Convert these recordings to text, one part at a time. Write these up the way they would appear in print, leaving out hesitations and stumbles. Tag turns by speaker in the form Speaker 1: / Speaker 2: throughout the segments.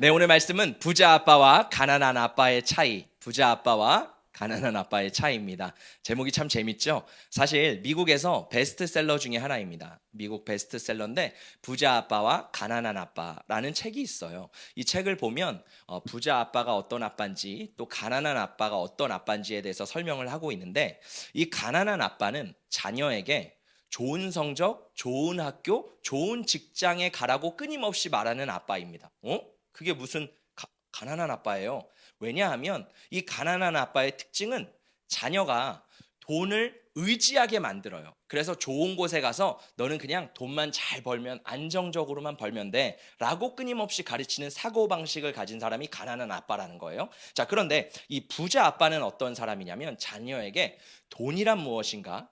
Speaker 1: 네, 오늘 말씀은 부자 아빠와 가난한 아빠의 차이, 부자 아빠와 가난한 아빠의 차이입니다. 제목이 참 재밌죠? 사실 미국에서 베스트셀러 중에 하나입니다. 미국 베스트셀러인데 부자 아빠와 가난한 아빠라는 책이 있어요. 이 책을 보면 부자 아빠가 어떤 아빠인지 또 가난한 아빠가 어떤 아빠인지에 대해서 설명을 하고 있는데, 이 가난한 아빠는 자녀에게 좋은 성적, 좋은 학교, 좋은 직장에 가라고 끊임없이 말하는 아빠입니다. 그게 무슨 가난한 아빠예요? 왜냐하면 이 가난한 아빠의 특징은 자녀가 돈을 의지하게 만들어요. 그래서 좋은 곳에 가서 너는 그냥 돈만 잘 벌면, 안정적으로만 벌면 돼 라고 끊임없이 가르치는 사고방식을 가진 사람이 가난한 아빠라는 거예요. 자, 그런데 이 부자 아빠는 어떤 사람이냐면 자녀에게 돈이란 무엇인가,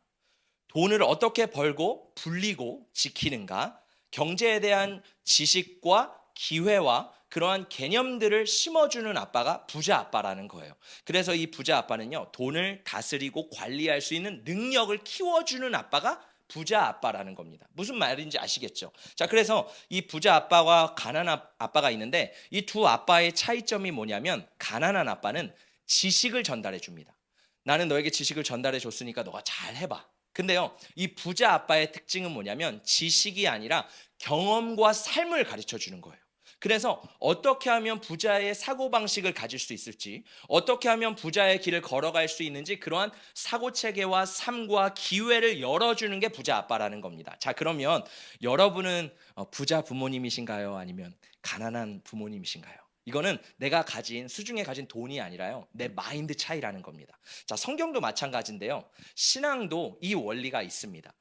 Speaker 1: 돈을 어떻게 벌고 불리고 지키는가, 경제에 대한 지식과 기회와 그러한 개념들을 심어주는 아빠가 부자 아빠라는 거예요. 그래서 이 부자 아빠는요, 돈을 다스리고 관리할 수 있는 능력을 키워주는 아빠가 부자 아빠라는 겁니다. 무슨 말인지 아시겠죠? 자, 그래서 이 부자 아빠와 가난한 아빠가 있는데, 이 두 아빠의 차이점이 뭐냐면, 가난한 아빠는 지식을 전달해 줍니다. 나는 너에게 지식을 전달해 줬으니까 너가 잘 해봐. 근데요, 이 부자 아빠의 특징은 뭐냐면 지식이 아니라 경험과 삶을 가르쳐 주는 거예요. 그래서 어떻게 하면 부자의 사고방식을 가질 수 있을지, 어떻게 하면 부자의 길을 걸어갈 수 있는지, 그러한 사고체계와 삶과 기회를 열어주는 게 부자 아빠라는 겁니다. 자, 그러면 여러분은 부자 부모님이신가요? 아니면 가난한 부모님이신가요? 이거는 내가 가진, 수중에 가진 돈이 아니라요, 내 마인드 차이라는 겁니다. 자, 성경도 마찬가지인데요, 신앙도 이 원리가 있습니다.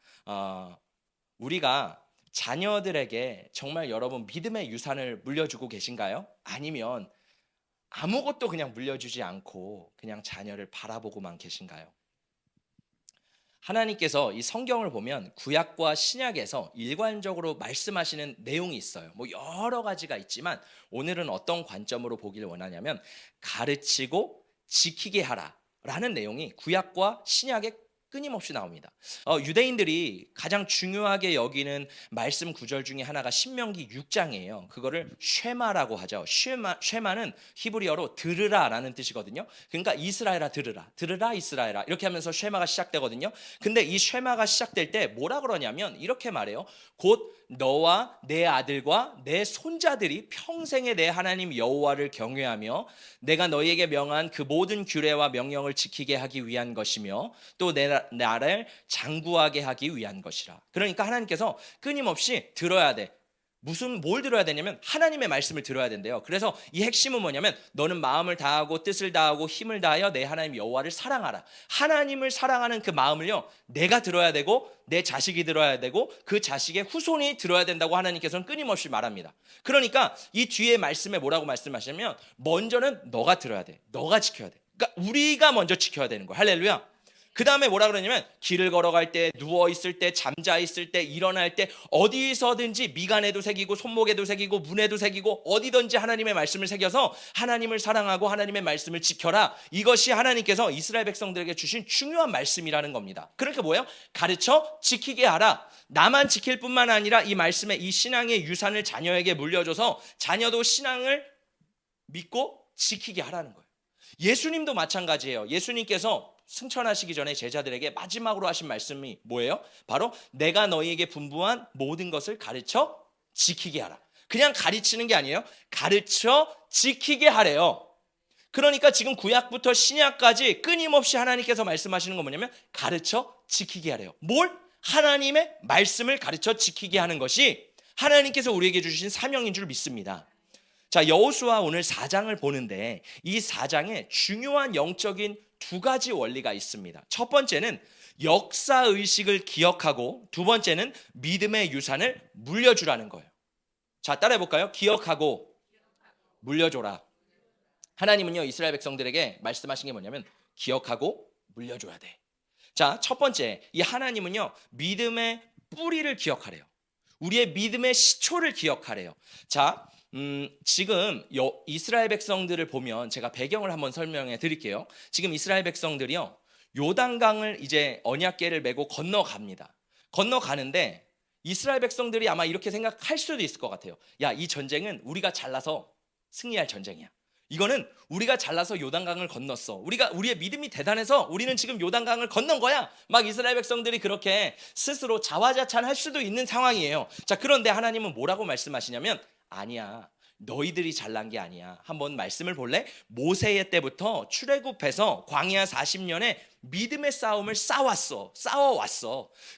Speaker 1: 우리가 자녀들에게 정말 여러분 믿음의 유산을 물려주고 계신가요? 아니면 아무것도 그냥 물려주지 않고 그냥 자녀를 바라보고만 계신가요? 하나님께서 이 성경을 보면 구약과 신약에서 일관적으로 말씀하시는 내용이 있어요. 뭐 여러 가지가 있지만 오늘은 어떤 관점으로 보기를 원하냐면, 가르치고 지키게 하라라는 내용이 구약과 신약에 끊임없이 나옵니다. 유대인들이 가장 중요하게 여기는 말씀 구절 중에 하나가 신명기 6장이에요. 그거를 쉐마라고 하죠. 쉐마는 히브리어로 들으라라는 뜻이거든요. 그러니까 이스라엘아 들으라, 들으라 이스라엘아, 이렇게 하면서 쉐마가 시작되거든요. 근데 이 쉐마가 시작될 때 뭐라 그러냐면 이렇게 말해요. 곧 너와 내 아들과 내 손자들이 평생에 내 하나님 여호와를 경외하며 내가 너희에게 명한 그 모든 규례와 명령을 지키게 하기 위한 것이며 또 내 나를 장구하게 하기 위한 것이라. 그러니까 하나님께서 끊임없이 들어야 돼. 뭘 들어야 되냐면 하나님의 말씀을 들어야 된대요. 그래서 이 핵심은 뭐냐면, 너는 마음을 다하고 뜻을 다하고 힘을 다하여 내 하나님 여호와를 사랑하라. 하나님을 사랑하는 그 마음을요, 내가 들어야 되고 내 자식이 들어야 되고 그 자식의 후손이 들어야 된다고 하나님께서는 끊임없이 말합니다. 그러니까 이 뒤에 말씀에 뭐라고 말씀하시냐면, 먼저는 너가 들어야 돼. 너가 지켜야 돼. 그러니까 우리가 먼저 지켜야 되는 거야. 할렐루야. 그 다음에 뭐라 그러냐면, 길을 걸어갈 때, 누워있을 때, 잠자있을 때, 일어날 때 어디서든지 미간에도 새기고 손목에도 새기고 문에도 새기고 어디든지 하나님의 말씀을 새겨서 하나님을 사랑하고 하나님의 말씀을 지켜라. 이것이 하나님께서 이스라엘 백성들에게 주신 중요한 말씀이라는 겁니다. 그러니까 뭐예요? 가르쳐 지키게 하라. 나만 지킬 뿐만 아니라 이 말씀에 이 신앙의 유산을 자녀에게 물려줘서 자녀도 신앙을 믿고 지키게 하라는 거예요. 예수님도 마찬가지예요. 예수님께서 승천하시기 전에 제자들에게 마지막으로 하신 말씀이 뭐예요? 바로 내가 너희에게 분부한 모든 것을 가르쳐 지키게 하라. 그냥 가르치는 게 아니에요. 가르쳐 지키게 하래요. 그러니까 지금 구약부터 신약까지 끊임없이 하나님께서 말씀하시는 건 뭐냐면 가르쳐 지키게 하래요. 뭘? 하나님의 말씀을 가르쳐 지키게 하는 것이 하나님께서 우리에게 주신 사명인 줄 믿습니다. 자, 여호수아 오늘 4장을 보는데 이 4장에 중요한 영적인 두 가지 원리가 있습니다. 첫 번째는 역사의식을 기억하고, 두 번째는 믿음의 유산을 물려주라는 거예요. 자, 따라해 볼까요? 기억하고 물려줘라. 하나님은요, 이스라엘 백성들에게 말씀하신 게 뭐냐면 기억하고 물려줘야 돼. 자, 첫 번째, 이 하나님은요, 믿음의 뿌리를 기억하래요. 우리의 믿음의 시초를 기억하래요. 자, 지금 이스라엘 백성들을 보면 제가 배경을 한번 설명해 드릴게요. 지금 이스라엘 백성들이요, 요단강을 이제 언약궤를 메고 건너갑니다. 건너가는데 이스라엘 백성들이 아마 이렇게 생각할 수도 있을 것 같아요. 야, 이 전쟁은 우리가 잘나서 승리할 전쟁이야. 이거는 우리가 잘나서 요단강을 건넜어. 우리의 믿음이 대단해서 우리는 지금 요단강을 건넌 거야. 막 이스라엘 백성들이 그렇게 스스로 자화자찬할 수도 있는 상황이에요. 자, 그런데 하나님은 뭐라고 말씀하시냐면 아니야. 너희들이 잘난 게 아니야. 한번 말씀을 볼래? 모세의 때부터 출애굽해서 광야 40년에 믿음의 싸움을 싸워왔어.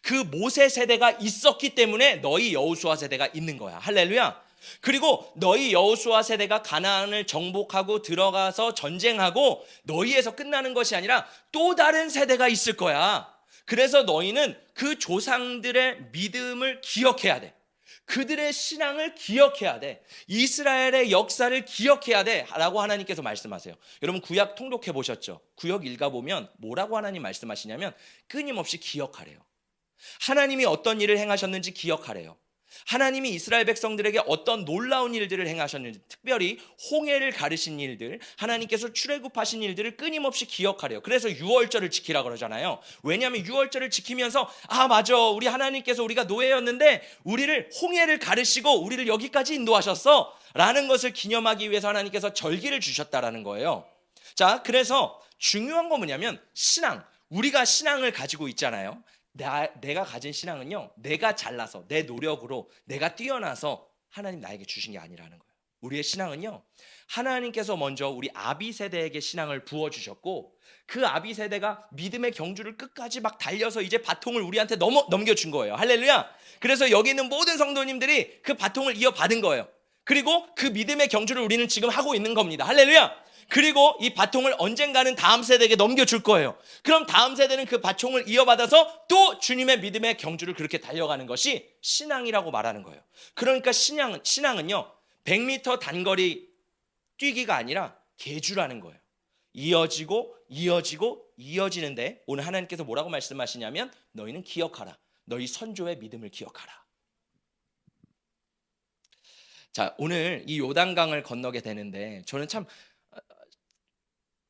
Speaker 1: 그 모세 세대가 있었기 때문에 너희 여호수아 세대가 있는 거야. 할렐루야. 그리고 너희 여호수아 세대가 가나안을 정복하고 들어가서 전쟁하고 너희에서 끝나는 것이 아니라 또 다른 세대가 있을 거야. 그래서 너희는 그 조상들의 믿음을 기억해야 돼. 그들의 신앙을 기억해야 돼. 이스라엘의 역사를 기억해야 돼 라고 하나님께서 말씀하세요. 여러분 구약 통독해 보셨죠? 구약 읽어보면 뭐라고 하나님 말씀하시냐면 끊임없이 기억하래요. 하나님이 어떤 일을 행하셨는지 기억하래요. 하나님이 이스라엘 백성들에게 어떤 놀라운 일들을 행하셨는지, 특별히 홍해를 가르신 일들, 하나님께서 출애굽하신 일들을 끊임없이 기억하래요. 그래서 유월절을 지키라 그러잖아요. 왜냐하면 유월절을 지키면서 맞아, 우리 하나님께서 우리가 노예였는데 우리를 홍해를 가르시고 우리를 여기까지 인도하셨어 라는 것을 기념하기 위해서 하나님께서 절기를 주셨다라는 거예요. 자, 그래서 중요한 건 뭐냐면 신앙, 우리가 신앙을 가지고 있잖아요. 내가 가진 신앙은요, 내가 잘나서 내 노력으로 내가 뛰어나서 하나님 나에게 주신 게 아니라는 거예요. 우리의 신앙은요, 하나님께서 먼저 우리 아비 세대에게 신앙을 부어주셨고 그 아비 세대가 믿음의 경주를 끝까지 막 달려서 이제 바통을 우리한테 넘겨준 거예요. 할렐루야. 그래서 여기 있는 모든 성도님들이 그 바통을 이어받은 거예요. 그리고 그 믿음의 경주를 우리는 지금 하고 있는 겁니다. 할렐루야. 그리고 이 바통을 언젠가는 다음 세대에게 넘겨줄 거예요. 그럼 다음 세대는 그 바통을 이어받아서 또 주님의 믿음의 경주를 그렇게 달려가는 것이 신앙이라고 말하는 거예요. 그러니까 신앙은요 100m 단거리 뛰기가 아니라 계주라는 거예요. 이어지는데 오늘 하나님께서 뭐라고 말씀하시냐면 너희는 기억하라. 너희 선조의 믿음을 기억하라. 자, 오늘 이 요단강을 건너게 되는데 저는 참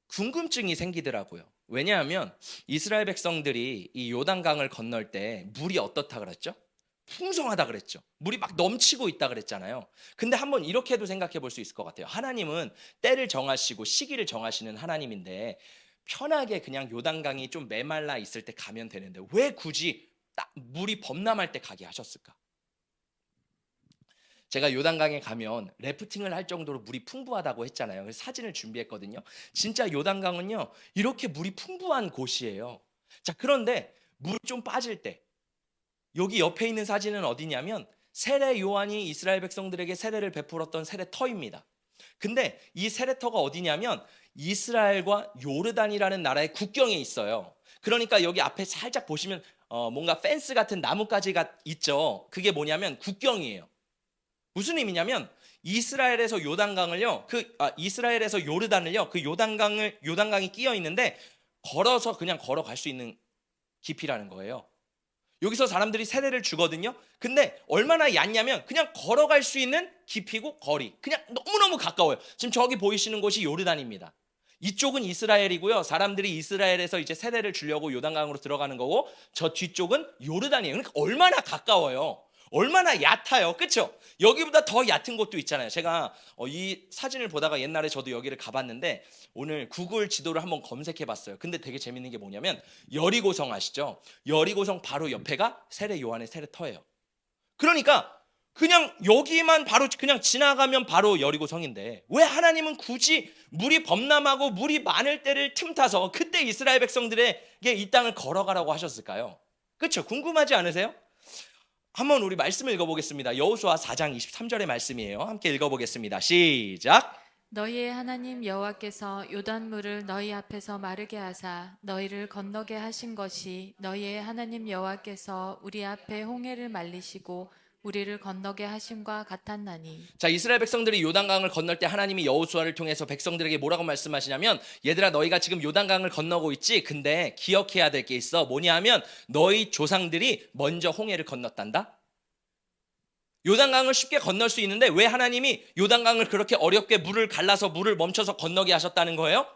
Speaker 1: 궁금증이 생기더라고요. 왜냐하면 이스라엘 백성들이 이 요단강을 건널 때 물이 어떻다 그랬죠? 풍성하다 그랬죠. 물이 막 넘치고 있다 그랬잖아요. 근데 한번 이렇게도 생각해 볼 수 있을 것 같아요. 하나님은 때를 정하시고 시기를 정하시는 하나님인데 편하게 그냥 요단강이 좀 메말라 있을 때 가면 되는데 왜 굳이 딱 물이 범람할 때 가게 하셨을까? 제가 요단강에 가면 래프팅을 할 정도로 물이 풍부하다고 했잖아요. 그래서 사진을 준비했거든요. 진짜 요단강은요 이렇게 물이 풍부한 곳이에요. 자, 그런데 물이 좀 빠질 때 여기 옆에 있는 사진은 어디냐면 세례 요한이 이스라엘 백성들에게 세례를 베풀었던 세례터입니다. 근데 이 세례터가 어디냐면 이스라엘과 요르단이라는 나라의 국경에 있어요. 그러니까 여기 앞에 살짝 보시면 뭔가 펜스 같은 나뭇가지가 있죠. 그게 뭐냐면 국경이에요. 무슨 의미냐면 이스라엘에서 요단강을요, 이스라엘에서 요르단을요, 그 요단강이 끼어 있는데 걸어서 그냥 걸어갈 수 있는 깊이라는 거예요. 여기서 사람들이 세례를 주거든요. 근데 얼마나 얕냐면 그냥 걸어갈 수 있는 깊이고 거리, 그냥 너무너무 가까워요. 지금 저기 보이시는 곳이 요르단입니다. 이쪽은 이스라엘이고요. 사람들이 이스라엘에서 이제 세례를 주려고 요단강으로 들어가는 거고 저 뒤쪽은 요르단이에요. 그러니까 얼마나 가까워요. 얼마나 얕아요. 그렇죠? 여기보다 더 얕은 곳도 있잖아요. 제가 이 사진을 보다가 옛날에 저도 여기를 가봤는데 오늘 구글 지도를 한번 검색해 봤어요. 근데 되게 재밌는 게 뭐냐면 여리고성 아시죠? 여리고성 바로 옆에가 세례 요한의 세례터예요. 그러니까 그냥 여기만 바로 그냥 지나가면 바로 여리고성인데 왜 하나님은 굳이 물이 범람하고 물이 많을 때를 틈타서 그때 이스라엘 백성들에게 이 땅을 걸어가라고 하셨을까요? 그렇죠? 궁금하지 않으세요? 한번 우리 말씀을 읽어보겠습니다. 여호수아 4장 23절의 말씀이에요. 함께 읽어보겠습니다. 시작.
Speaker 2: 너희의 하나님 여호와께서 요단물을 너희 앞에서 마르게 하사 너희를 건너게 하신 것이 너희의 하나님 여호와께서 우리 앞에 홍해를 말리시고 우리를 건너게 하심과 같았나니.
Speaker 1: 자, 이스라엘 백성들이 요단강을 건널 때 하나님이 여호수아를 통해서 백성들에게 뭐라고 말씀하시냐면 얘들아 너희가 지금 요단강을 건너고 있지? 근데 기억해야 될 게 있어. 뭐냐 하면 너희 조상들이 먼저 홍해를 건넜단다. 요단강을 쉽게 건널 수 있는데 왜 하나님이 요단강을 그렇게 어렵게 물을 갈라서 물을 멈춰서 건너게 하셨다는 거예요?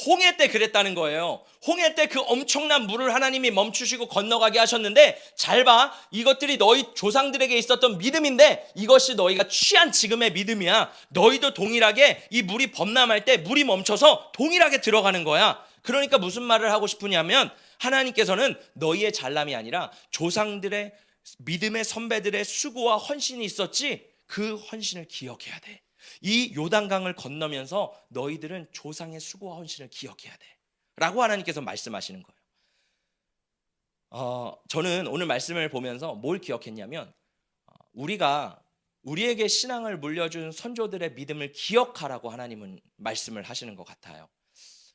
Speaker 1: 홍해 때 그랬다는 거예요. 홍해 때 그 엄청난 물을 하나님이 멈추시고 건너가게 하셨는데, 잘 봐. 이것들이 너희 조상들에게 있었던 믿음인데 이것이 너희가 취한 지금의 믿음이야. 너희도 동일하게 이 물이 범람할 때 물이 멈춰서 동일하게 들어가는 거야. 그러니까 무슨 말을 하고 싶으냐면, 하나님께서는 너희의 잘남이 아니라 조상들의 믿음의 선배들의 수고와 헌신이 있었지, 그 헌신을 기억해야 돼. 이 요단강을 건너면서 너희들은 조상의 수고와 헌신을 기억해야 돼 라고 하나님께서 말씀하시는 거예요. 저는 오늘 말씀을 보면서 뭘 기억했냐면, 우리에게 신앙을 물려준 선조들의 믿음을 기억하라고 하나님은 말씀을 하시는 것 같아요.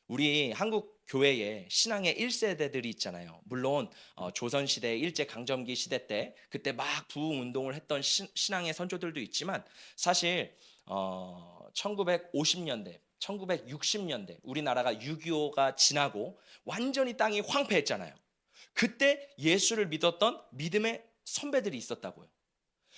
Speaker 1: 우리 한국 교회에 신앙의 1세대들이 있잖아요. 물론 조선시대 일제강점기 시대 때 그때 막 부흥운동을 했던 신앙의 선조들도 있지만, 사실 1950년대 1960년대 우리나라가 6.25가 지나고 완전히 땅이 황폐했잖아요. 그때 예수를 믿었던 믿음의 선배들이 있었다고요.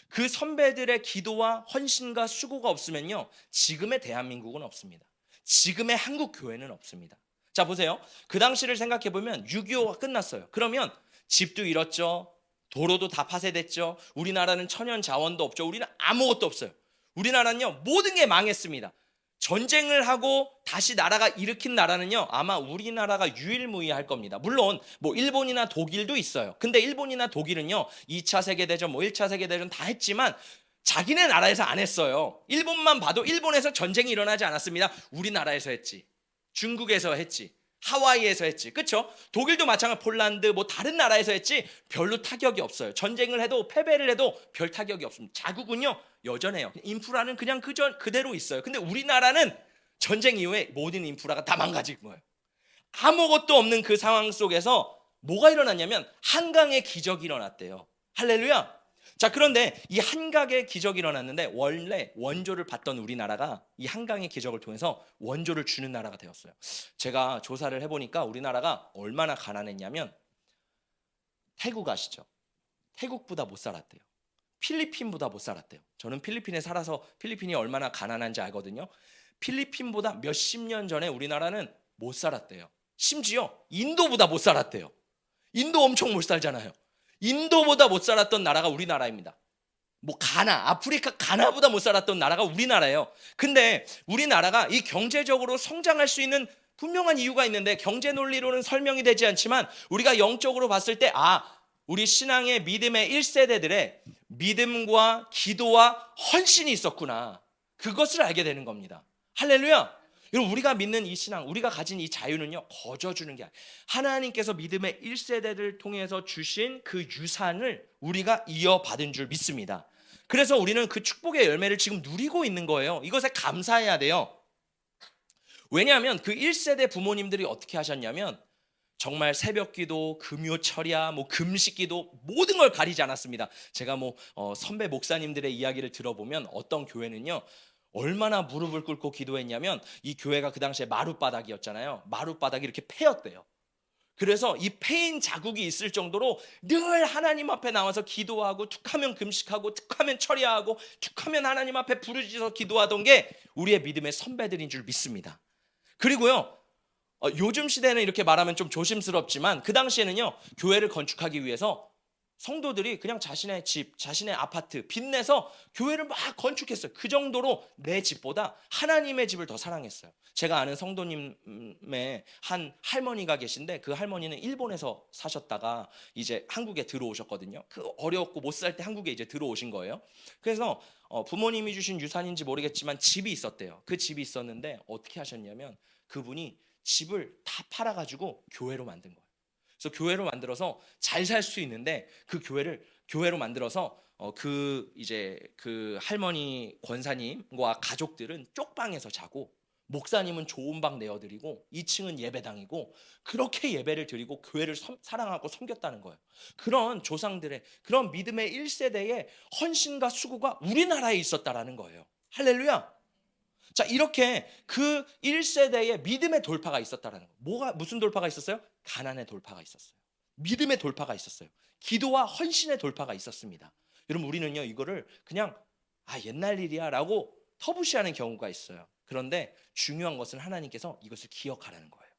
Speaker 1: 그 선배들의 기도와 헌신과 수고가 없으면요, 지금의 대한민국은 없습니다. 지금의 한국 교회는 없습니다. 자, 보세요. 그 당시를 생각해 보면 6.25가 끝났어요. 그러면 집도 잃었죠. 도로도 다 파쇄됐죠. 우리나라는 천연 자원도 없죠. 우리는 아무것도 없어요. 우리나라는요, 모든 게 망했습니다. 전쟁을 하고 다시 나라가 일으킨 나라는요, 아마 우리나라가 유일무이할 겁니다. 물론 뭐 일본이나 독일도 있어요. 근데 일본이나 독일은요, 2차 세계대전 뭐 1차 세계대전 다 했지만 자기네 나라에서 안 했어요. 일본만 봐도 일본에서 전쟁이 일어나지 않았습니다. 우리나라에서 했지. 중국에서 했지. 하와이에서 했지. 그렇죠? 독일도 마찬가지, 폴란드 뭐 다른 나라에서 했지 별로 타격이 없어요. 전쟁을 해도 패배를 해도 별 타격이 없습니다. 자국은요 여전해요. 인프라는 그냥 그대로 있어요. 근데 우리나라는 전쟁 이후에 모든 인프라가 다 망가진 거예요. 아무것도 없는 그 상황 속에서 뭐가 일어났냐면 한강의 기적이 일어났대요. 할렐루야. 자, 그런데 이 한강의 기적이 일어났는데, 원래 원조를 받던 우리나라가 이 한강의 기적을 통해서 원조를 주는 나라가 되었어요. 제가 조사를 해보니까 우리나라가 얼마나 가난했냐면, 태국 아시죠? 태국보다 못 살았대요. 필리핀보다 못 살았대요. 저는 필리핀에 살아서 필리핀이 얼마나 가난한지 알거든요. 필리핀보다 몇십 년 전에 우리나라는 못 살았대요. 심지어 인도보다 못 살았대요. 인도 엄청 못 살잖아요. 인도보다 못 살았던 나라가 우리나라입니다. 뭐 아프리카 가나보다 못 살았던 나라가 우리나라예요. 근데 우리나라가 이 경제적으로 성장할 수 있는 분명한 이유가 있는데, 경제 논리로는 설명이 되지 않지만 우리가 영적으로 봤을 때, 우리 신앙의 믿음의 1세대들의 믿음과 기도와 헌신이 있었구나, 그것을 알게 되는 겁니다. 할렐루야. 여러분, 우리가 믿는 이 신앙, 우리가 가진 이 자유는요, 거저 주는 게 아니에요. 하나님께서 믿음의 1세대를 통해서 주신 그 유산을 우리가 이어받은 줄 믿습니다. 그래서 우리는 그 축복의 열매를 지금 누리고 있는 거예요. 이것에 감사해야 돼요. 왜냐하면 그 1세대 부모님들이 어떻게 하셨냐면, 정말 새벽기도, 금요철야, 뭐 금식기도 모든 걸 가리지 않았습니다. 제가 선배 목사님들의 이야기를 들어보면 어떤 교회는요, 얼마나 무릎을 꿇고 기도했냐면, 이 교회가 그 당시에 마룻바닥이었잖아요. 마룻바닥이 이렇게 패였대요. 그래서 이 패인 자국이 있을 정도로 늘 하나님 앞에 나와서 기도하고, 툭하면 금식하고, 툭하면 철야하고, 툭하면 하나님 앞에 부르짖어서 기도하던 게 우리의 믿음의 선배들인 줄 믿습니다. 그리고요, 요즘 시대는 이렇게 말하면 좀 조심스럽지만, 그 당시에는요, 교회를 건축하기 위해서 성도들이 그냥 자신의 집, 자신의 아파트 빚내서 교회를 막 건축했어요. 그 정도로 내 집보다 하나님의 집을 더 사랑했어요. 제가 아는 성도님의 한 할머니가 계신데, 그 할머니는 일본에서 사셨다가 이제 한국에 들어오셨거든요. 그 어렵고 못 살 때 한국에 이제 들어오신 거예요. 그래서 부모님이 주신 유산인지 모르겠지만 집이 있었대요. 그 집이 있었는데 어떻게 하셨냐면, 그분이 집을 다 팔아가지고 교회로 만든 거예요. 그래서 교회로 만들어서 잘 살 수 있는데, 그 교회를 교회로 만들어서 그 할머니 권사님과 가족들은 쪽방에서 자고, 목사님은 좋은 방 내어드리고, 2층은 예배당이고, 그렇게 예배를 드리고 교회를 사랑하고 섬겼다는 거예요. 그런 조상들의, 그런 믿음의 1세대의 헌신과 수고가 우리나라에 있었다라는 거예요. 할렐루야. 자, 이렇게 그 1세대의 믿음의 돌파가 있었다라는 거. 무슨 돌파가 있었어요? 가난의 돌파가 있었어요. 믿음의 돌파가 있었어요. 기도와 헌신의 돌파가 있었습니다. 여러분, 우리는요, 이거를 그냥 옛날 일이야 라고 터부시하는 경우가 있어요. 그런데 중요한 것은 하나님께서 이것을 기억하라는 거예요.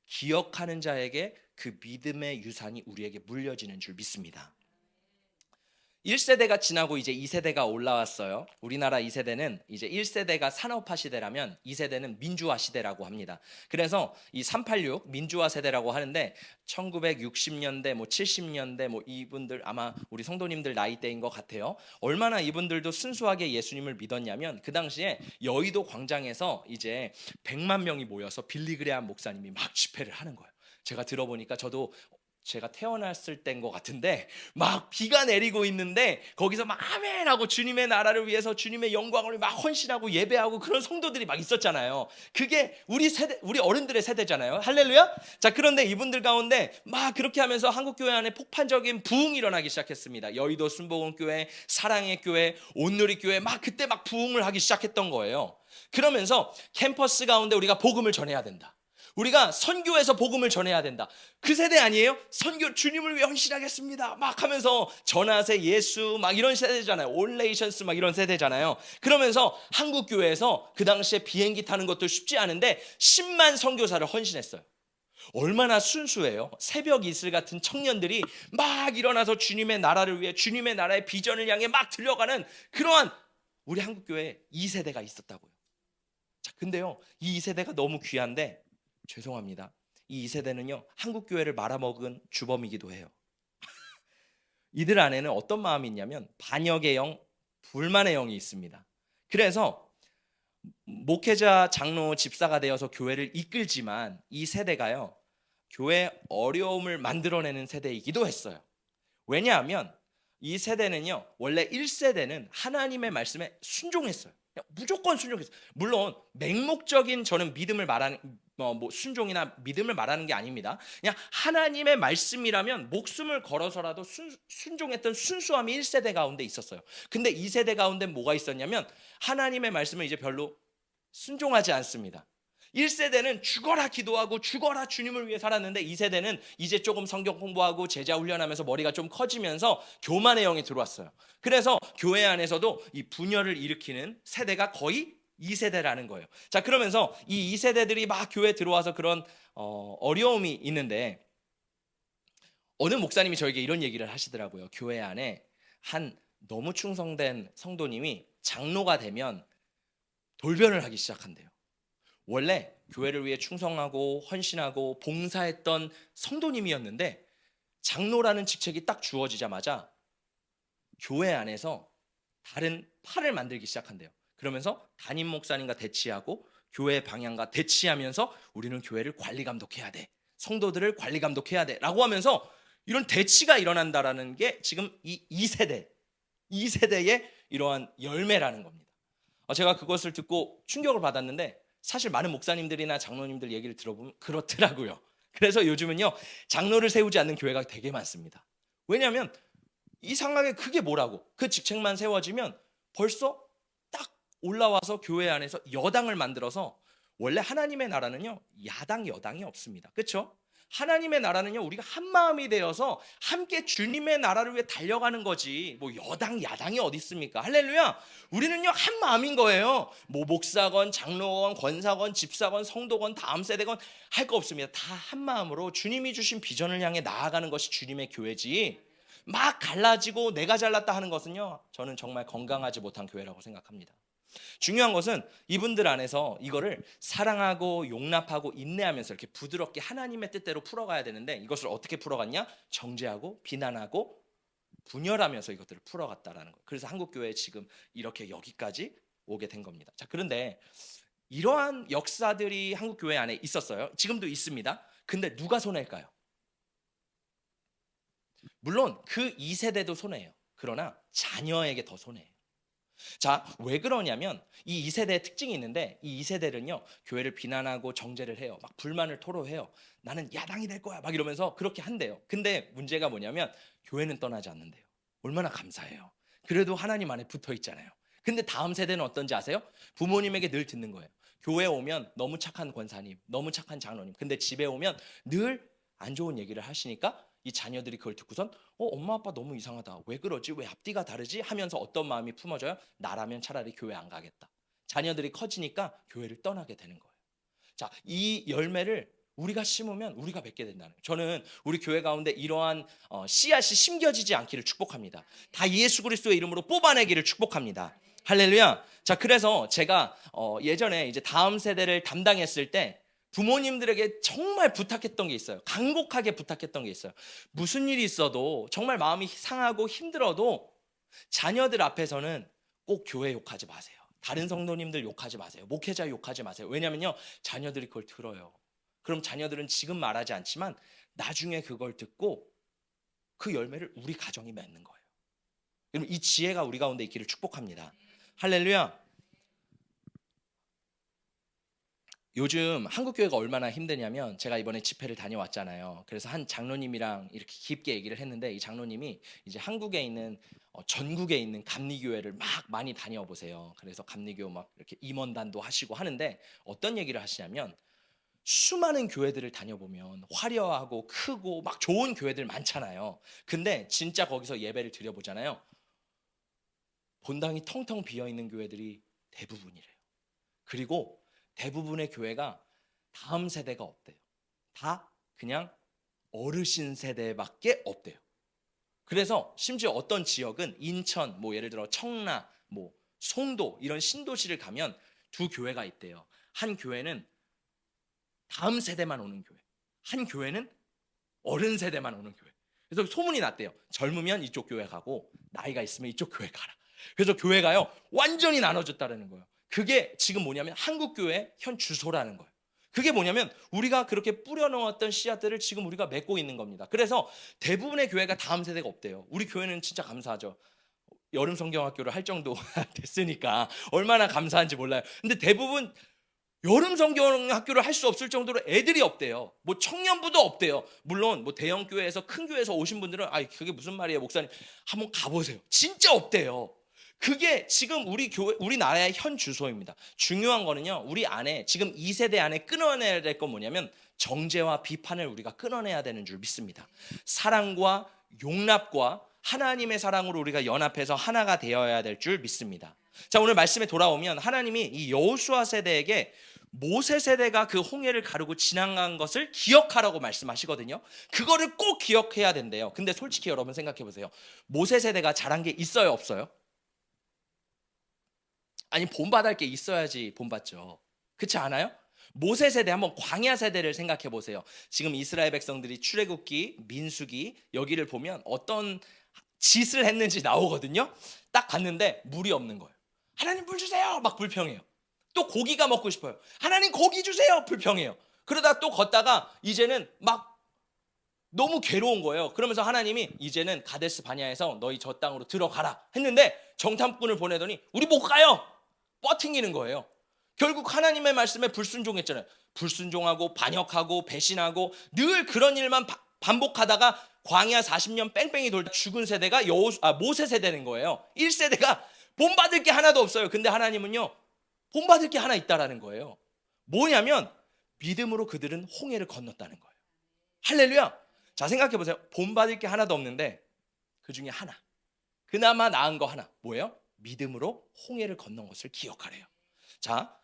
Speaker 1: 기억하는 자에게 그 믿음의 유산이 우리에게 물려지는 줄 믿습니다. 1세대가 지나고 이제 2세대가 올라왔어요. 우리나라 2세대는 이제 1세대가 산업화 시대라면 2세대는 민주화 시대라고 합니다. 그래서 이 386 민주화 세대라고 하는데 1960년대 뭐 70년대 뭐 이분들 아마 우리 성도님들 나이대인 것 같아요. 얼마나 이분들도 순수하게 예수님을 믿었냐면 그 당시에 여의도 광장에서 이제 100만 명이 모여서 빌리그레암 목사님이 막 집회를 하는 거예요. 제가 들어보니까 저도 제가 태어났을 때인 것 같은데 막 비가 내리고 있는데 거기서 막 아멘하고 주님의 나라를 위해서 주님의 영광을 막 헌신하고 예배하고 그런 성도들이 막 있었잖아요. 그게 우리 세대, 우리 어른들의 세대잖아요. 할렐루야. 자, 그런데 이분들 가운데 막 그렇게 하면서 한국교회 안에 폭발적인 부흥이 일어나기 시작했습니다. 여의도 순복음교회, 사랑의 교회, 온누리교회 막 그때 막 부흥을 하기 시작했던 거예요. 그러면서 캠퍼스 가운데 우리가 복음을 전해야 된다. 우리가 선교에서 복음을 전해야 된다. 그 세대 아니에요? 선교 주님을 위해 헌신하겠습니다 막 하면서 전하세 예수 막 이런 세대잖아요. 올레이션스 막 이런 세대잖아요. 그러면서 한국교회에서 그 당시에 비행기 타는 것도 쉽지 않은데 10만 선교사를 헌신했어요. 얼마나 순수해요. 새벽 이슬 같은 청년들이 막 일어나서 주님의 나라를 위해 주님의 나라의 비전을 향해 막 들려가는 그러한 우리 한국교회에 2세대가 있었다고요. 자, 근데요 이 2세대가 너무 귀한데 죄송합니다. 이 2세대는요 한국교회를 말아먹은 주범이기도 해요. 이들 안에는 어떤 마음이 있냐면 반역의 영, 불만의 영이 있습니다. 그래서 목회자, 장로, 집사가 되어서 교회를 이끌지만 이 세대가요 교회 어려움을 만들어내는 세대이기도 했어요. 왜냐하면 이 세대는요 원래 1세대는 하나님의 말씀에 순종했어요. 무조건 순종했어요. 물론 맹목적인 저는 믿음을 말하는 뭐 순종이나 믿음을 말하는 게 아닙니다. 그냥 하나님의 말씀이라면 목숨을 걸어서라도 순종했던 순수함이 1세대 가운데 있었어요. 근데 2세대 가운데 뭐가 있었냐면 하나님의 말씀을 이제 별로 순종하지 않습니다. 1세대는 죽어라 기도하고 죽어라 주님을 위해 살았는데 2세대는 이제 조금 성경 공부하고 제자 훈련하면서 머리가 좀 커지면서 교만의 영이 들어왔어요. 그래서 교회 안에서도 이 분열을 일으키는 세대가 거의 2세대라는 거예요. 자, 그러면서 이 2세대들이 막 교회에 들어와서 그런 어려움이 있는데 어느 목사님이 저에게 이런 얘기를 하시더라고요. 교회 안에 한 너무 충성된 성도님이 장로가 되면 돌변을 하기 시작한대요. 원래 교회를 위해 충성하고 헌신하고 봉사했던 성도님이었는데 장로라는 직책이 딱 주어지자마자 교회 안에서 다른 팔을 만들기 시작한대요. 그러면서 담임 목사님과 대치하고 교회 방향과 대치하면서 우리는 교회를 관리 감독해야 돼. 성도들을 관리 감독해야 돼. 라고 하면서 이런 대치가 일어난다라는 게 지금 이 2세대의 이러한 열매라는 겁니다. 제가 그것을 듣고 충격을 받았는데 사실 많은 목사님들이나 장로님들 얘기를 들어보면 그렇더라고요. 그래서 요즘은요 장로를 세우지 않는 교회가 되게 많습니다. 왜냐하면 이상하게 그게 뭐라고 그 직책만 세워지면 벌써 딱 올라와서 교회 안에서 여당을 만들어서 원래 하나님의 나라는요 야당 여당이 없습니다. 그렇죠? 하나님의 나라는요 우리가 한 마음이 되어서 함께 주님의 나라를 위해 달려가는 거지 뭐 여당 야당이 어디 있습니까? 할렐루야. 우리는요 한 마음인 거예요. 뭐 목사건 장로건 권사건 집사건 성도건 다음 세대건 할 거 없습니다. 다 한 마음으로 주님이 주신 비전을 향해 나아가는 것이 주님의 교회지 막 갈라지고 내가 잘났다 하는 것은요 저는 정말 건강하지 못한 교회라고 생각합니다. 중요한 것은 이분들 안에서 이거를 사랑하고 용납하고 인내하면서 이렇게 부드럽게 하나님의 뜻대로 풀어가야 되는데 이것을 어떻게 풀어갔냐? 정죄하고 비난하고 분열하면서 이것들을 풀어갔다라는 거예요. 그래서 한국교회 지금 이렇게 여기까지 오게 된 겁니다. 자, 그런데 이러한 역사들이 한국교회 안에 있었어요. 지금도 있습니다. 근데 누가 손해일까요? 물론 그 2세대도 손해예요. 그러나 자녀에게 더 손해예요. 자, 왜 그러냐면 이 2세대의 특징이 있는데 이 2세대는요 교회를 비난하고 정죄를 해요. 막 불만을 토로해요. 나는 야당이 될 거야 막 이러면서 그렇게 한대요. 근데 문제가 뭐냐면 교회는 떠나지 않는데요. 얼마나 감사해요. 그래도 하나님 안에 붙어 있잖아요. 근데 다음 세대는 어떤지 아세요? 부모님에게 늘 듣는 거예요. 교회 오면 너무 착한 권사님, 너무 착한 장로님. 근데 집에 오면 늘 안 좋은 얘기를 하시니까 이 자녀들이 그걸 듣고선 엄마 아빠 너무 이상하다. 왜 그러지? 왜 앞뒤가 다르지? 하면서 어떤 마음이 품어져요? 나라면 차라리 교회 안 가겠다. 자녀들이 커지니까 교회를 떠나게 되는 거예요. 자, 이 열매를 우리가 심으면 우리가 맺게 된다는 거예요. 저는 우리 교회 가운데 이러한 씨앗이 심겨지지 않기를 축복합니다. 다 예수 그리스도의 이름으로 뽑아내기를 축복합니다. 할렐루야. 자, 그래서 제가 예전에 이제 다음 세대를 담당했을 때 부모님들에게 정말 부탁했던 게 있어요. 간곡하게 부탁했던 게 있어요. 무슨 일이 있어도 정말 마음이 상하고 힘들어도 자녀들 앞에서는 꼭 교회 욕하지 마세요. 다른 성도님들 욕하지 마세요. 목회자 욕하지 마세요. 왜냐면요, 자녀들이 그걸 들어요. 그럼 자녀들은 지금 말하지 않지만 나중에 그걸 듣고 그 열매를 우리 가정이 맺는 거예요. 여러분, 이 지혜가 우리 가운데 있기를 축복합니다. 할렐루야. 요즘 한국교회가 얼마나 힘드냐면, 제가 이번에 집회를 다녀왔잖아요. 그래서 한 장로님이랑 이렇게 깊게 얘기를 했는데, 이 장로님이 이제 한국에 있는 전국에 있는 감리교회를 막 많이 다녀보세요. 그래서 감리교 막 이렇게 임원단도 하시고 하는데, 어떤 얘기를 하시냐면, 수많은 교회들을 다녀보면 화려하고 크고 막 좋은 교회들 많잖아요. 근데 진짜 거기서 예배를 드려보잖아요. 본당이 텅텅 비어있는 교회들이 대부분이래요. 그리고 대부분의 교회가 다음 세대가 없대요. 다 그냥 어르신 세대밖에 없대요. 그래서 심지어 어떤 지역은 인천, 뭐 예를 들어 청라, 뭐 송도 이런 신도시를 가면 두 교회가 있대요. 한 교회는 다음 세대만 오는 교회, 한 교회는 어른 세대만 오는 교회. 그래서 소문이 났대요. 젊으면 이쪽 교회 가고 나이가 있으면 이쪽 교회 가라. 그래서 교회가요 완전히 나눠졌다는 거예요. 그게 지금 뭐냐면 한국교회 현 주소라는 거예요. 그게 뭐냐면 우리가 그렇게 뿌려놓았던 씨앗들을 지금 우리가 맺고 있는 겁니다. 그래서 대부분의 교회가 다음 세대가 없대요. 우리 교회는 진짜 감사하죠. 여름 성경학교를 할 정도 됐으니까 얼마나 감사한지 몰라요. 근데 대부분 여름 성경학교를 할 수 없을 정도로 애들이 없대요. 뭐 청년부도 없대요. 물론 뭐 대형 교회에서 큰 교회에서 오신 분들은 그게 무슨 말이에요, 목사님? 한번 가보세요. 진짜 없대요. 그게 지금 우리 교회, 우리나라의 현 주소입니다. 중요한 거는요, 우리 안에 지금 이 세대 안에 끊어내야 될 건 뭐냐면 정죄와 비판을 우리가 끊어내야 되는 줄 믿습니다. 사랑과 용납과 하나님의 사랑으로 우리가 연합해서 하나가 되어야 될 줄 믿습니다. 자, 오늘 말씀에 돌아오면 하나님이 이 여호수아 세대에게 모세 세대가 그 홍해를 가르고 지나간 것을 기억하라고 말씀하시거든요. 그거를 꼭 기억해야 된대요. 근데 솔직히 여러분 생각해 보세요. 모세 세대가 잘한 게 있어요, 없어요? 아니, 본받을 게 있어야지 본받죠. 그렇지 않아요? 모세 세대, 한번 광야 세대를 생각해 보세요. 지금 이스라엘 백성들이 출애굽기, 민수기 여기를 보면 어떤 짓을 했는지 나오거든요. 딱 갔는데 물이 없는 거예요. 하나님 물 주세요. 막 불평해요. 또 고기가 먹고 싶어요. 하나님 고기 주세요. 불평해요. 그러다 또 걷다가 이제는 막 너무 괴로운 거예요. 그러면서 하나님이 이제는 가데스 바냐에서 너희 저 땅으로 들어가라 했는데 정탐꾼을 보내더니 우리 못 가요. 뻗팅기는 거예요. 결국 하나님의 말씀에 불순종했잖아요. 불순종하고 반역하고 배신하고 늘 그런 일만 반복하다가 광야 40년 뺑뺑이 돌다 죽은 세대가 모세 세대는 거예요. 1세대가 본받을 게 하나도 없어요. 근데 하나님은요, 본받을 게 하나 있다라는 거예요. 뭐냐면 믿음으로 그들은 홍해를 건넜다는 거예요. 할렐루야. 자, 생각해 보세요. 본받을 게 하나도 없는데 그 중에 하나, 그나마 나은 거 하나, 뭐예요? 믿음으로 홍해를 건넌 것을 기억하래요. 자,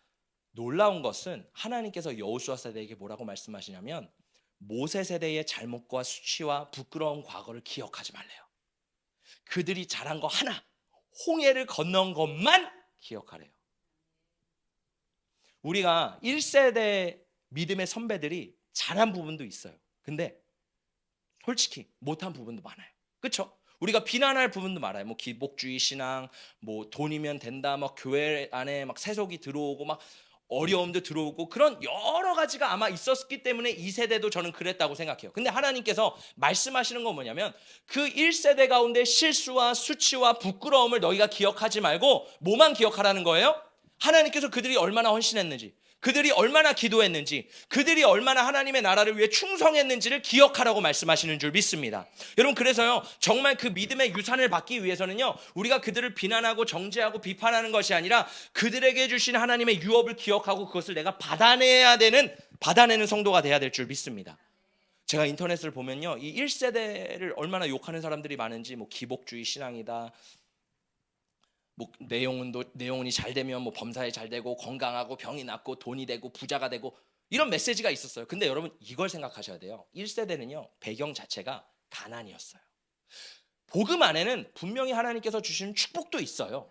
Speaker 1: 놀라운 것은 하나님께서 여호수아 세대에게 뭐라고 말씀하시냐면 모세 세대의 잘못과 수치와 부끄러운 과거를 기억하지 말래요. 그들이 잘한 거 하나, 홍해를 건넌 것만 기억하래요. 우리가 1세대 믿음의 선배들이 잘한 부분도 있어요. 근데 솔직히 못한 부분도 많아요. 그렇죠? 우리가 비난할 부분도 많아요. 뭐 기복주의 신앙, 뭐 돈이면 된다, 막 교회 안에 막 세속이 들어오고 막 어려움도 들어오고 그런 여러 가지가 아마 있었기 때문에 이 세대도 저는 그랬다고 생각해요. 근데 하나님께서 말씀하시는 건 뭐냐면 그 1세대 가운데 실수와 수치와 부끄러움을 너희가 기억하지 말고 뭐만 기억하라는 거예요? 하나님께서 그들이 얼마나 헌신했는지, 그들이 얼마나 기도했는지, 그들이 얼마나 하나님의 나라를 위해 충성했는지를 기억하라고 말씀하시는 줄 믿습니다. 여러분, 그래서요, 정말 그 믿음의 유산을 받기 위해서는요, 우리가 그들을 비난하고 정죄하고 비판하는 것이 아니라 그들에게 주신 하나님의 유업을 기억하고 그것을 내가 받아내는 성도가 돼야 될 줄 믿습니다. 제가 인터넷을 보면요, 이 1세대를 얼마나 욕하는 사람들이 많은지, 뭐 기복주의 신앙이다, 뭐 내용이 잘 되면 뭐 범사에 잘 되고 건강하고 병이 낫고 돈이 되고 부자가 되고 이런 메시지가 있었어요. 근데 여러분 이걸 생각하셔야 돼요. 1세대는요 배경 자체가 가난이었어요. 복음 안에는 분명히 하나님께서 주시는 축복도 있어요.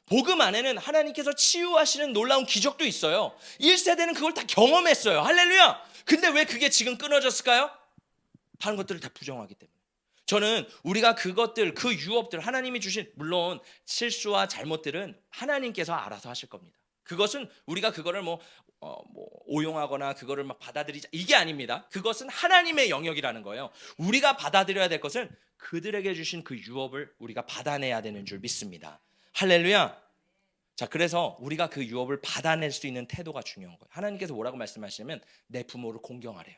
Speaker 1: 복음 안에는 하나님께서 치유하시는 놀라운 기적도 있어요. 1세대는 그걸 다 경험했어요. 할렐루야. 근데 왜 그게 지금 끊어졌을까요? 다른 것들을 다 부정하기 때문에. 저는 우리가 그것들, 그 유업들, 하나님이 주신, 물론 실수와 잘못들은 하나님께서 알아서 하실 겁니다. 그것은 우리가 그거를 오용하거나 그거를 막 받아들이자 이게 아닙니다. 그것은 하나님의 영역이라는 거예요. 우리가 받아들여야 될 것은 그들에게 주신 그 유업을 우리가 받아내야 되는 줄 믿습니다. 할렐루야. 자, 그래서 우리가 그 유업을 받아낼 수 있는 태도가 중요한 거예요. 하나님께서 뭐라고 말씀하시냐면 내 부모를 공경하래요.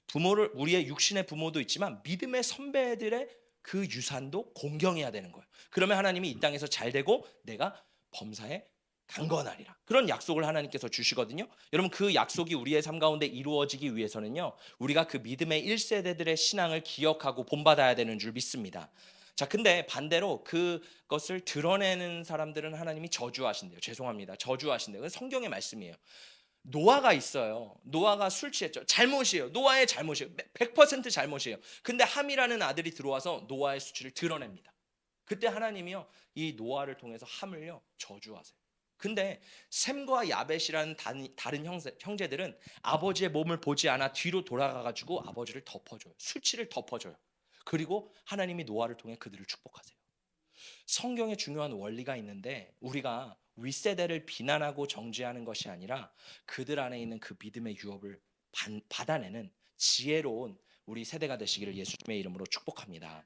Speaker 1: 부모를, 우리의 육신의 부모도 있지만 믿음의 선배들의 그 유산도 공경해야 되는 거예요. 그러면 하나님이 이 땅에서 잘 되고 내가 범사에 강건하리라. 그런 약속을 하나님께서 주시거든요. 여러분 그 약속이 우리의 삶 가운데 이루어지기 위해서는요. 우리가 그 믿음의 1세대들의 신앙을 기억하고 본받아야 되는 줄 믿습니다. 자, 근데 반대로 그것을 드러내는 사람들은 하나님이 저주하신대요. 죄송합니다. 저주하신대요. 그건 성경의 말씀이에요. 노아가 있어요. 노아가 술 취했죠. 잘못이에요. 노아의 잘못이에요. 100% 잘못이에요. 근데 함이라는 아들이 들어와서 노아의 수치를 드러냅니다. 그때 하나님이요 이 노아를 통해서 함을요 저주하세요. 근데 셈과 야벳이라는 다른 형제들은 아버지의 몸을 보지 않아 뒤로 돌아가가지고 아버지를 덮어줘요. 수치를 덮어줘요. 그리고 하나님이 노아를 통해 그들을 축복하세요. 성경에 중요한 원리가 있는데 우리가 윗세대를 비난하고 정죄하는 것이 아니라 그들 안에 있는 그 믿음의 유업을 받아내는 지혜로운 우리 세대가 되시기를 예수님의 이름으로 축복합니다.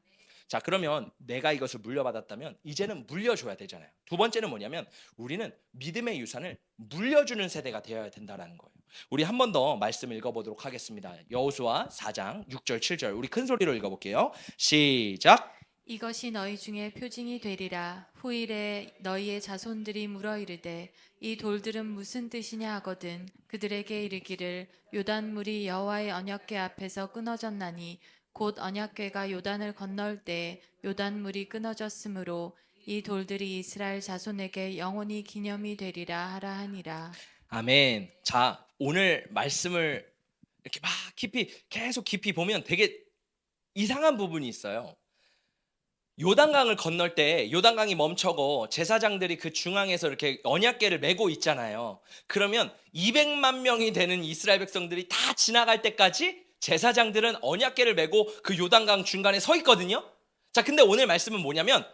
Speaker 1: 자, 그러면 내가 이것을 물려받았다면 이제는 물려줘야 되잖아요. 두 번째는 뭐냐면 우리는 믿음의 유산을 물려주는 세대가 되어야 된다는 거예요. 우리 한 번 더 말씀 읽어보도록 하겠습니다. 여호수아 4장 6절 7절 우리 큰 소리로 읽어볼게요. 시작.
Speaker 2: 이것이 너희 중에 표징이 되리라. 후일에 너희의 자손들이 물어 이르되 이 돌들은 무슨 뜻이냐 하거든 그들에게 이르기를 요단물이 여호와의 언약궤 앞에서 끊어졌나니 곧 언약궤가 요단을 건널 때 요단물이 끊어졌으므로 이 돌들이 이스라엘 자손에게 영원히 기념이 되리라 하라 하니라.
Speaker 1: 아멘. 자, 오늘 말씀을 이렇게 막 계속 깊이 보면 되게 이상한 부분이 있어요. 요단강을 건널 때 요단강이 멈춰고 제사장들이 그 중앙에서 이렇게 언약궤를 메고 있잖아요. 그러면 200만 명이 되는 이스라엘 백성들이 다 지나갈 때까지 제사장들은 언약궤를 메고 그 요단강 중간에 서 있거든요. 자, 근데 오늘 말씀은 뭐냐면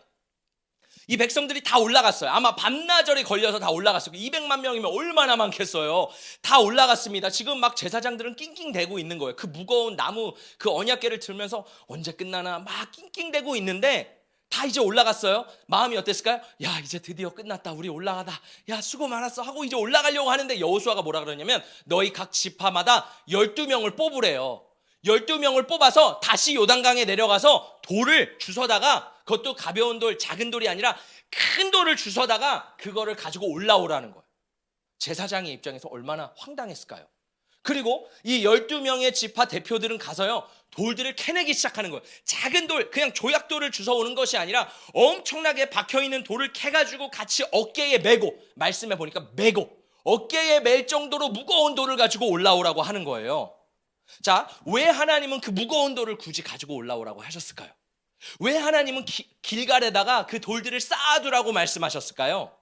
Speaker 1: 이 백성들이 다 올라갔어요. 아마 반나절이 걸려서 다 올라갔어요. 200만 명이면 얼마나 많겠어요. 다 올라갔습니다. 지금 막 제사장들은 낑낑대고 있는 거예요. 그 무거운 나무 그 언약궤를 들면서 언제 끝나나 막 낑낑대고 있는데 다 이제 올라갔어요. 마음이 어땠을까요? 야, 이제 드디어 끝났다. 우리 올라가다. 야, 수고 많았어 하고 이제 올라가려고 하는데 여호수아가 뭐라 그러냐면 너희 각 지파마다 12명을 뽑으래요. 12명을 뽑아서 다시 요단강에 내려가서 돌을 주워다가 그것도 가벼운 돌, 작은 돌이 아니라 큰 돌을 주워다가 그거를 가지고 올라오라는 거예요. 제사장의 입장에서 얼마나 황당했을까요? 그리고 이 12명의 지파 대표들은 가서요 돌들을 캐내기 시작하는 거예요. 작은 돌, 그냥 조약돌을 주워오는 것이 아니라 엄청나게 박혀있는 돌을 캐가지고 같이 어깨에 메고, 말씀해 보니까 메고 어깨에 멜 정도로 무거운 돌을 가지고 올라오라고 하는 거예요. 자, 왜 하나님은 그 무거운 돌을 굳이 가지고 올라오라고 하셨을까요? 왜 하나님은 길갈에다가 그 돌들을 쌓아두라고 말씀하셨을까요?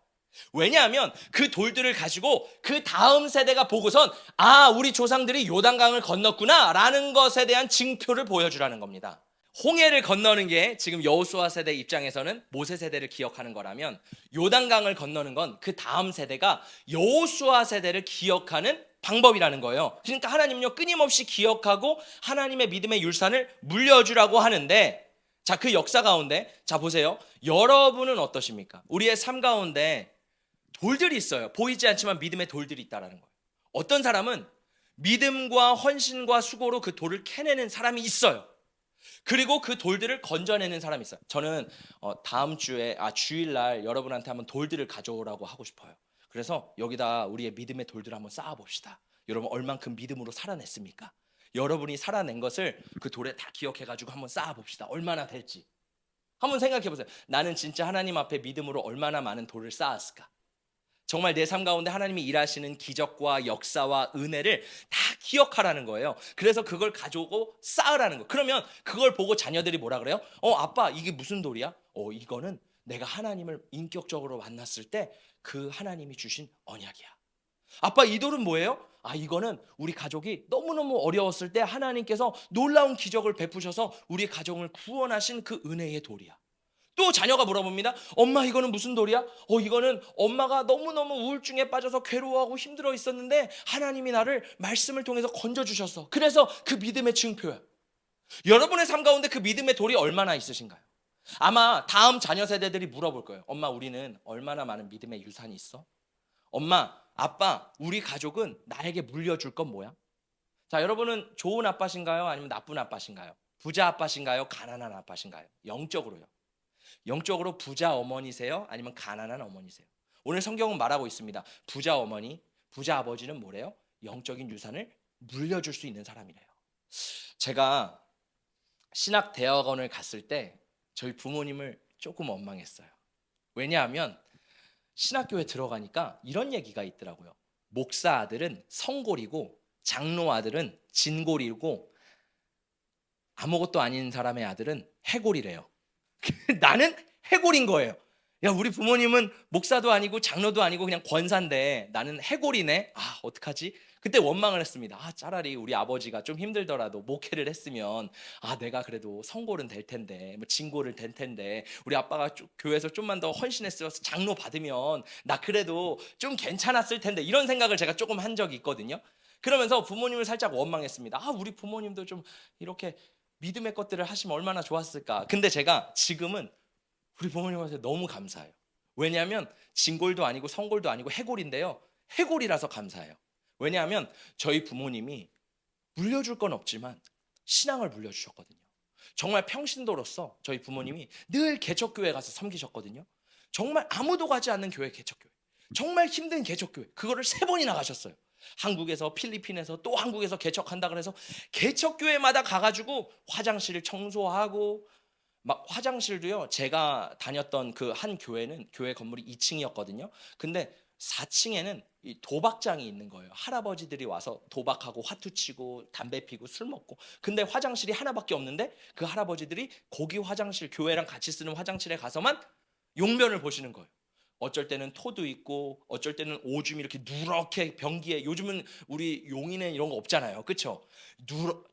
Speaker 1: 왜냐하면 그 돌들을 가지고 그 다음 세대가 보고선 아, 우리 조상들이 요단강을 건넜구나 라는 것에 대한 징표를 보여주라는 겁니다. 홍해를 건너는 게 지금 여호수아 세대 입장에서는 모세 세대를 기억하는 거라면 요단강을 건너는 건 그 다음 세대가 여호수아 세대를 기억하는 방법이라는 거예요. 그러니까 하나님은요 끊임없이 기억하고 하나님의 믿음의 율산을 물려주라고 하는데, 자, 그 역사 가운데 자 보세요. 여러분은 어떠십니까? 우리의 삶 가운데 돌들이 있어요. 보이지 않지만 믿음의 돌들이 있다라는 거예요. 어떤 사람은 믿음과 헌신과 수고로 그 돌을 캐내는 사람이 있어요. 그리고 그 돌들을 건져내는 사람이 있어요. 저는 다음 주에 주일날 여러분한테 한번 돌들을 가져오라고 하고 싶어요. 그래서 여기다 우리의 믿음의 돌들을 한번 쌓아봅시다. 여러분 얼만큼 믿음으로 살아냈습니까? 여러분이 살아낸 것을 그 돌에 다 기억해가지고 한번 쌓아봅시다. 얼마나 될지. 한번 생각해 보세요. 나는 진짜 하나님 앞에 믿음으로 얼마나 많은 돌을 쌓았을까? 정말 내 삶 가운데 하나님이 일하시는 기적과 역사와 은혜를 다 기억하라는 거예요. 그래서 그걸 가져오고 쌓으라는 거예요. 그러면 그걸 보고 자녀들이 뭐라 그래요? 아빠, 이게 무슨 돌이야? 이거는 내가 하나님을 인격적으로 만났을 때 그 하나님이 주신 언약이야. 아빠, 이 돌은 뭐예요? 이거는 우리 가족이 너무너무 어려웠을 때 하나님께서 놀라운 기적을 베푸셔서 우리 가정을 구원하신 그 은혜의 돌이야. 또 자녀가 물어봅니다. 엄마, 이거는 무슨 돌이야? 이거는 엄마가 너무너무 우울증에 빠져서 괴로워하고 힘들어 있었는데 하나님이 나를 말씀을 통해서 건져주셨어. 그래서 그 믿음의 증표야. 여러분의 삶 가운데 그 믿음의 돌이 얼마나 있으신가요? 아마 다음 자녀 세대들이 물어볼 거예요. 엄마, 우리는 얼마나 많은 믿음의 유산이 있어? 엄마, 아빠, 우리 가족은 나에게 물려줄 건 뭐야? 자, 여러분은 좋은 아빠신가요? 아니면 나쁜 아빠신가요? 부자 아빠신가요? 가난한 아빠신가요? 영적으로요. 영적으로 부자 어머니세요? 아니면 가난한 어머니세요? 오늘 성경은 말하고 있습니다. 부자 어머니, 부자 아버지는 뭐래요? 영적인 유산을 물려줄 수 있는 사람이래요. 제가 신학 대학원을 갔을 때 저희 부모님을 조금 원망했어요. 왜냐하면 신학교에 들어가니까 이런 얘기가 있더라고요. 목사 아들은 성골이고 장로 아들은 진골이고 아무것도 아닌 사람의 아들은 해골이래요. 나는 해골인 거예요. 야, 우리 부모님은 목사도 아니고 장로도 아니고 그냥 권사인데 나는 해골이네. 어떡하지? 그때 원망을 했습니다. 차라리 우리 아버지가 좀 힘들더라도 목회를 했으면 내가 그래도 성골은 될 텐데, 뭐 진골은 될 텐데, 우리 아빠가 교회에서 좀만 더 헌신했어서 장로 받으면 나 그래도 좀 괜찮았을 텐데, 이런 생각을 제가 조금 한 적이 있거든요. 그러면서 부모님을 살짝 원망했습니다. 우리 부모님도 좀 이렇게 믿음의 것들을 하시면 얼마나 좋았을까. 근데 제가 지금은 우리 부모님한테 너무 감사해요. 왜냐하면 진골도 아니고 성골도 아니고 해골인데요, 해골이라서 감사해요. 왜냐하면 저희 부모님이 물려줄 건 없지만 신앙을 물려주셨거든요. 정말 평신도로서 저희 부모님이 늘 개척교회 가서 섬기셨거든요. 정말 아무도 가지 않는 교회 개척교회, 정말 힘든 개척교회, 그거를 3번이나 가셨어요. 한국에서, 필리핀에서, 또 한국에서 개척한다 그래서 개척교회마다 가가지고 화장실을 청소하고, 막 화장실도요, 제가 다녔던 그 한 교회는 교회 건물이 2층이었거든요. 근데 4층에는 이 도박장이 있는 거예요. 할아버지들이 와서 도박하고 화투 치고 담배 피고 술 먹고. 근데 화장실이 하나밖에 없는데 그 할아버지들이 거기 화장실, 교회랑 같이 쓰는 화장실에 가서만 용변을 보시는 거예요. 어쩔 때는 토도 있고 어쩔 때는 오줌이 이렇게 누렇게 변기에, 요즘은 우리 용인에 이런 거 없잖아요. 그렇죠?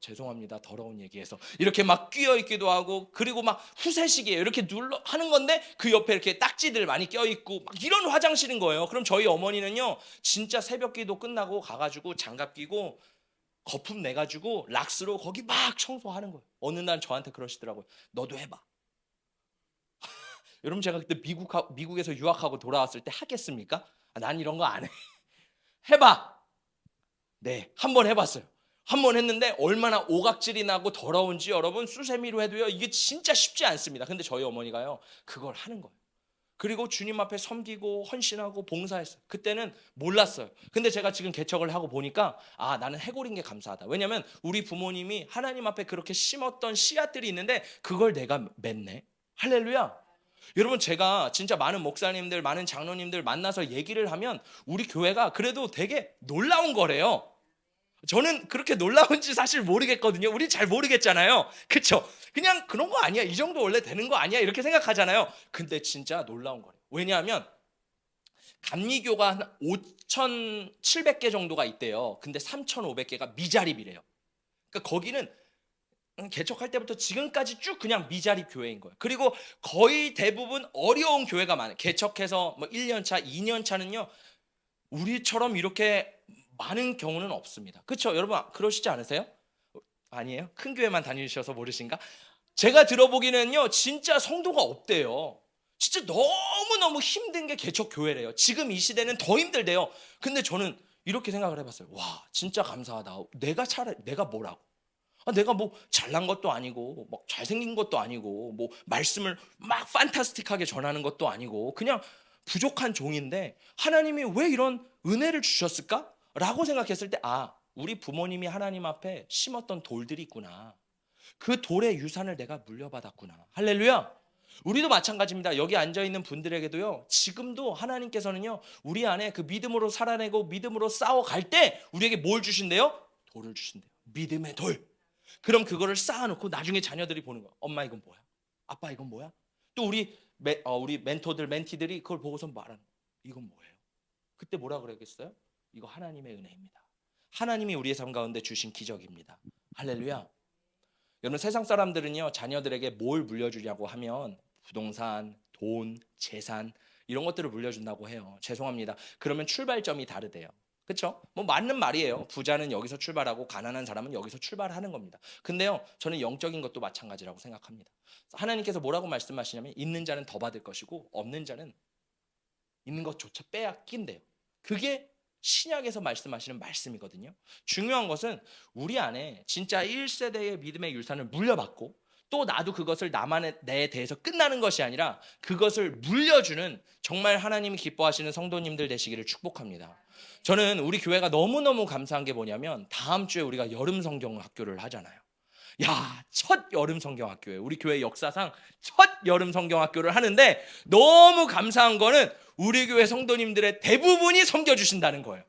Speaker 1: 죄송합니다. 더러운 얘기해서 이렇게 막 끼어 있기도 하고, 그리고 막 후세식이에요. 이렇게 눌러 하는 건데 그 옆에 이렇게 딱지들 많이 껴 있고 막 이런 화장실인 거예요. 그럼 저희 어머니는요, 진짜 새벽기도 끝나고 가가지고 장갑 끼고 거품 내가지고 락스로 거기 막 청소하는 거예요. 어느 날 저한테 그러시더라고요. 너도 해봐. 여러분, 제가 그때 미국에서 유학하고 돌아왔을 때 하겠습니까? 난 이런 거 안 해. 해봐. 네, 한번 해봤어요. 한 번 했는데 얼마나 오각질이 나고 더러운지 여러분, 수세미로 해도요, 이게 진짜 쉽지 않습니다. 근데 저희 어머니가요, 그걸 하는 거예요. 그리고 주님 앞에 섬기고 헌신하고 봉사했어요. 그때는 몰랐어요. 근데 제가 지금 개척을 하고 보니까 나는 해골인 게 감사하다. 왜냐면 우리 부모님이 하나님 앞에 그렇게 심었던 씨앗들이 있는데 그걸 내가 맺네. 할렐루야. 여러분, 제가 진짜 많은 목사님들, 많은 장로님들 만나서 얘기를 하면 우리 교회가 그래도 되게 놀라운 거래요. 저는 그렇게 놀라운지 사실 모르겠거든요. 우리 잘 모르겠잖아요. 그쵸? 그냥 그런 거 아니야, 이 정도 원래 되는 거 아니야, 이렇게 생각하잖아요. 근데 진짜 놀라운 거래요. 왜냐하면 감리교가 한 5,700개 정도가 있대요. 근데 3,500개가 미자립이래요. 그러니까 거기는 개척할 때부터 지금까지 쭉 그냥 미자립 교회인 거예요. 그리고 거의 대부분 어려운 교회가 많아요. 개척해서 뭐 1년 차, 2년 차는요, 우리처럼 이렇게 많은 경우는 없습니다. 그렇죠? 여러분, 그러시지 않으세요? 아니에요? 큰 교회만 다니셔서 모르신가? 제가 들어보기는요, 진짜 성도가 없대요. 진짜 너무너무 힘든 게 개척 교회래요. 지금 이 시대는 더 힘들대요. 근데 저는 이렇게 생각을 해봤어요. 와, 진짜 감사하다. 내가 뭐라고? 내가 뭐 잘난 것도 아니고 뭐 잘생긴 것도 아니고 뭐 말씀을 막 판타스틱하게 전하는 것도 아니고 그냥 부족한 종인데 하나님이 왜 이런 은혜를 주셨을까? 라고 생각했을 때 우리 부모님이 하나님 앞에 심었던 돌들이 있구나. 그 돌의 유산을 내가 물려받았구나. 할렐루야. 우리도 마찬가지입니다. 여기 앉아 있는 분들에게도요. 지금도 하나님께서는요. 우리 안에 그 믿음으로 살아내고 믿음으로 싸워갈 때 우리에게 뭘 주신대요? 돌을 주신대요. 믿음의 돌. 그럼 그거를 쌓아놓고 나중에 자녀들이 보는 거야. 엄마 이건 뭐야? 아빠 이건 뭐야? 또 우리 멘토들 멘티들이 그걸 보고서 말하는 거야. 이건 뭐예요? 그때 뭐라 그러겠어요? 이거 하나님의 은혜입니다. 하나님이 우리의 삶 가운데 주신 기적입니다. 할렐루야. 여러분 세상 사람들은요. 자녀들에게 뭘 물려주냐고 하면 부동산, 돈, 재산 이런 것들을 물려준다고 해요. 죄송합니다. 그러면 출발점이 다르대요. 그렇죠? 뭐 맞는 말이에요. 부자는 여기서 출발하고 가난한 사람은 여기서 출발하는 겁니다. 근데요. 저는 영적인 것도 마찬가지라고 생각합니다. 하나님께서 뭐라고 말씀하시냐면 있는 자는 더 받을 것이고 없는 자는 있는 것조차 빼앗긴대요. 그게 신약에서 말씀하시는 말씀이거든요. 중요한 것은 우리 안에 진짜 1세대의 믿음의 유산을 물려받고 또 나도 그것을 내 대해서 끝나는 것이 아니라 그것을 물려주는 정말 하나님이 기뻐하시는 성도님들 되시기를 축복합니다. 저는 우리 교회가 너무너무 감사한 게 뭐냐면 다음 주에 우리가 여름 성경 학교를 하잖아요. 야, 첫 여름 성경 학교예요. 우리 교회 역사상 첫 여름 성경 학교를 하는데 너무 감사한 거는 우리 교회 성도님들의 대부분이 섬겨주신다는 거예요.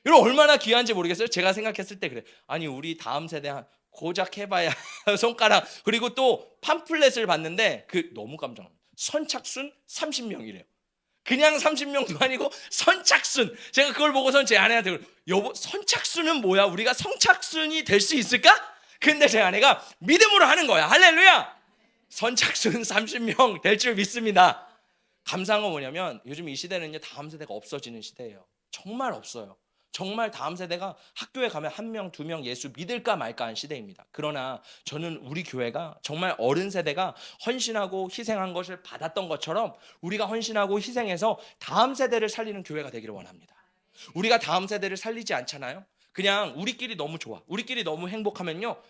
Speaker 1: 여러분 얼마나 귀한지 모르겠어요. 제가 생각했을 때 그래. 아니 우리 다음 세대 한 고작 해봐야 손가락 그리고 또 팜플렛을 봤는데 그 너무 깜짝 놀랐어요. 선착순 30명이래요. 그냥 30명도 아니고 선착순. 제가 그걸 보고선 제 아내한테 그래요. 여보 선착순은 뭐야? 우리가 성착순이 될 수 있을까? 근데 제 아내가 믿음으로 하는 거야. 할렐루야. 선착순 30명 될 줄 믿습니다. 감사한 건 뭐냐면 요즘 이 시대는요 다음 세대가 없어지는 시대예요. 정말 없어요. 정말 다음 세대가 학교에 가면 1명, 2명 예수 믿을까 말까 한 시대입니다. 그러나 저는 우리 교회가 정말 어른 세대가 헌신하고 희생한 것을 받았던 것처럼 우리가 헌신하고 희생해서 다음 세대를 살리는 교회가 되기를 원합니다. 우리가 다음 세대를 살리지 않잖아요. 그냥 우리끼리 너무 좋아. 우리끼리 너무 행복하면요.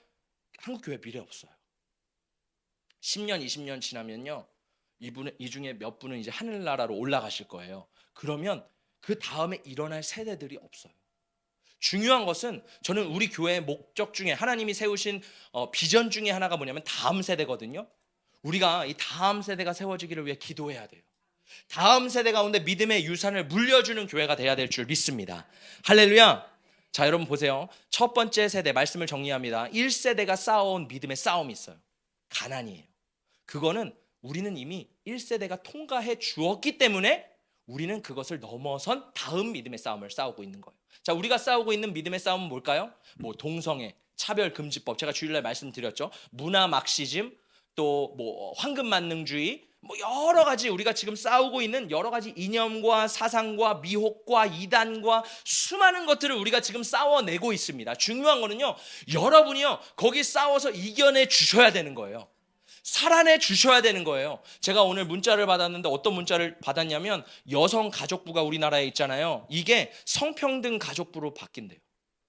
Speaker 1: 한국 교회 미래 없어요. 10년, 20년 지나면요. 이 중에 몇 분은 이제 하늘나라로 올라가실 거예요. 그러면 그 다음에 일어날 세대들이 없어요. 중요한 것은 저는 우리 교회의 목적 중에 하나님이 세우신 비전 중에 하나가 뭐냐면 다음 세대거든요. 우리가 이 다음 세대가 세워지기를 위해 기도해야 돼요. 다음 세대 가운데 믿음의 유산을 물려주는 교회가 돼야 될 줄 믿습니다. 할렐루야. 자 여러분 보세요. 첫 번째 세대 말씀을 정리합니다. 1세대가 쌓아온 믿음의 싸움이 있어요. 가난이에요. 그거는 우리는 이미 1세대가 통과해 주었기 때문에 우리는 그것을 넘어선 다음 믿음의 싸움을 싸우고 있는 거예요. 자, 우리가 싸우고 있는 믿음의 싸움은 뭘까요? 뭐 동성애, 차별금지법, 제가 주일날 말씀드렸죠. 문화 막시즘, 또 뭐 황금만능주의, 뭐 여러 가지 우리가 지금 싸우고 있는 여러 가지 이념과 사상과 미혹과 이단과 수많은 것들을 우리가 지금 싸워내고 있습니다. 중요한 거는요, 여러분이요 거기 싸워서 이겨내 주셔야 되는 거예요. 살아내 주셔야 되는 거예요. 제가 오늘 문자를 받았는데 어떤 문자를 받았냐면 여성가족부가 우리나라에 있잖아요. 이게 성평등 가족부로 바뀐대요.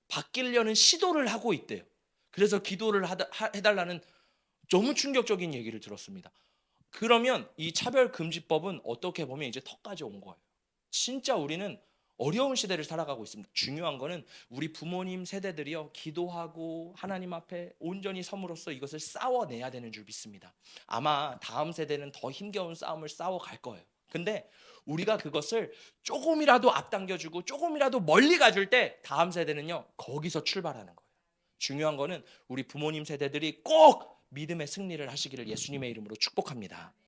Speaker 1: 바뀌려는 시도를 하고 있대요. 그래서 기도를 해달라는 너무 충격적인 얘기를 들었습니다. 그러면 이 차별금지법은 어떻게 보면 이제 턱까지 온 거예요. 진짜 우리는 어려운 시대를 살아가고 있습니다. 중요한 거는 우리 부모님 세대들이요 기도하고 하나님 앞에 온전히 섬으로써 이것을 싸워내야 되는 줄 믿습니다. 아마 다음 세대는 더 힘겨운 싸움을 싸워갈 거예요. 근데 우리가 그것을 조금이라도 앞당겨주고 조금이라도 멀리 가줄 때 다음 세대는요 거기서 출발하는 거예요. 중요한 거는 우리 부모님 세대들이 꼭 믿음의 승리를 하시기를 예수님의 이름으로 축복합니다.